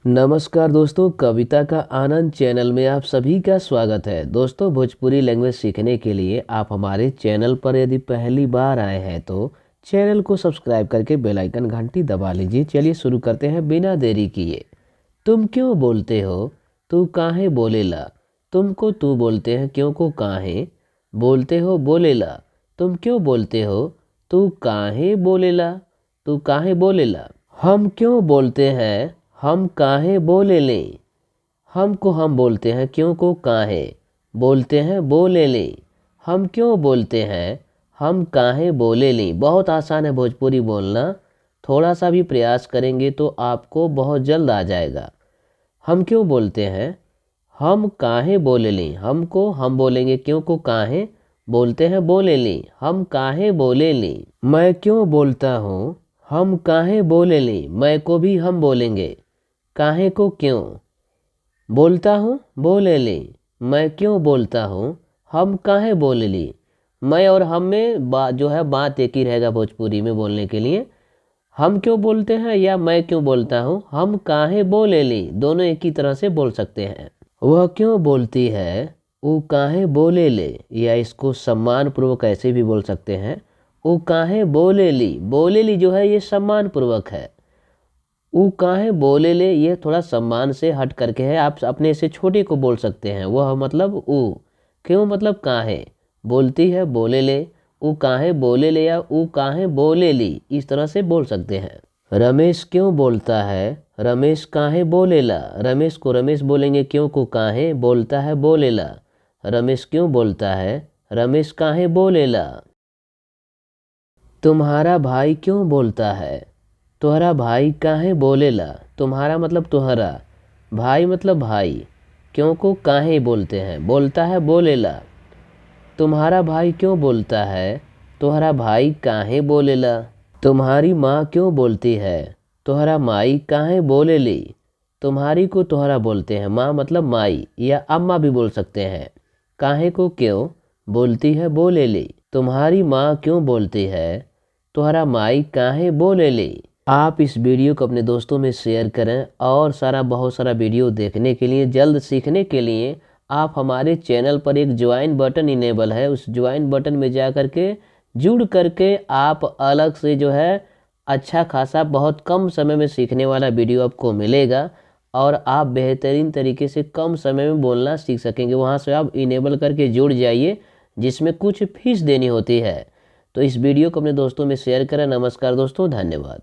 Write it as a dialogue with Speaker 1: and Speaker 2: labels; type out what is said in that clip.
Speaker 1: नमस्कार दोस्तों, कविता का आनंद चैनल में आप सभी का स्वागत है। दोस्तों, भोजपुरी लैंग्वेज सीखने के लिए आप हमारे चैनल पर यदि पहली बार आए हैं तो चैनल को सब्सक्राइब करके बेल आइकन घंटी दबा लीजिए। चलिए शुरू करते हैं बिना देरी किए। तुम क्यों बोलते हो, तू काहे बोलेला। तुमको तू बोलते हैं, क्यों को काहे बोलते हो बोलेला। तुम क्यों बोलते हो, तू काहे बोलेला। तू काहे बोलेला। हम क्यों बोलते हैं, हम काहे बोले लें। हम को हम बोलते हैं, क्यों को काहे बोलते हैं बोले लें। हम क्यों बोलते हैं, हम काहे बोले लें। बहुत आसान है भोजपुरी बोलना, थोड़ा सा भी प्रयास करेंगे तो आपको बहुत जल्द आ जाएगा। हम क्यों बोलते हैं, हम काहे बोले लें। हमको हम बोलेंगे, क्यों को काहे बोलते हैं बोले लें। हम काहे बोले लें। मैं क्यों बोलता हूँ, हम काहे बोले लें। मैं को भी हम बोलेंगे, काहे को क्यों बोलता हूँ बोले ले। मैं क्यों बोलता हूँ, हम काहे बोले ली। मैं और हम में बात एक ही रहेगा भोजपुरी में बोलने के लिए। हम क्यों बोलते हैं या मैं क्यों बोलता हूँ, हम काहे बोले ली, दोनों एक ही तरह से बोल सकते हैं। वह क्यों बोलती है, वो काहे बोले ले, या इसको सम्मान पूर्वक ऐसे भी बोल सकते हैं, वो काहे बोले ली। बोले ली जो है ये सम्मान पूर्वक है। ऊ काहे बोले ले ये थोड़ा सम्मान से हट करके है, आप अपने से छोटे को बोल सकते हैं। वह मतलब ऊ, क्यों मतलब काहे बोलती है बोले ले। ऊ काहे बोले ले या ऊ काहे बोले ली, इस तरह से बोल सकते हैं। रमेश क्यों बोलता है, रमेश काहे बोलेला। रमेश को रमेश बोलेंगे, क्यों को काहे बोलता है बोलेला। रमेश क्यों बोलता है, रमेश काहे बोलेला। तुम्हारा भाई क्यों बोलता है, तुम्हारा भाई काहे बोलेला। तुम्हारा मतलब तुम्हारा, भाई मतलब भाई, क्यों को काहे बोलते हैं, बोलता है बोलेला। तुम्हारा भाई क्यों बोलता है, तुम्हारा भाई काहे बोलेला। तुम्हारी माँ क्यों बोलती है, तुम्हारा माई काहे बोलेली। तुम्हारी को तुम्हारा बोलते हैं, माँ मतलब माई या अम्मा भी बोल सकते हैं। काहे को क्यों बोलती है बोलेली। तुम्हारी माँ क्यों बोलती है, तुम्हारा माई काहे बोलेली। आप इस वीडियो को अपने दोस्तों में शेयर करें और बहुत सारा वीडियो देखने के लिए, जल्द सीखने के लिए आप हमारे चैनल पर एक ज्वाइन बटन इनेबल है, उस ज्वाइन बटन में जा करके जुड़ करके आप अलग से अच्छा खासा बहुत कम समय में सीखने वाला वीडियो आपको मिलेगा और आप बेहतरीन तरीके से कम समय में बोलना सीख सकेंगे। वहाँ से आप इनेबल करके जुड़ जाइए, जिसमें कुछ फीस देनी होती है। तो इस वीडियो को अपने दोस्तों में शेयर करें। नमस्कार दोस्तों, धन्यवाद।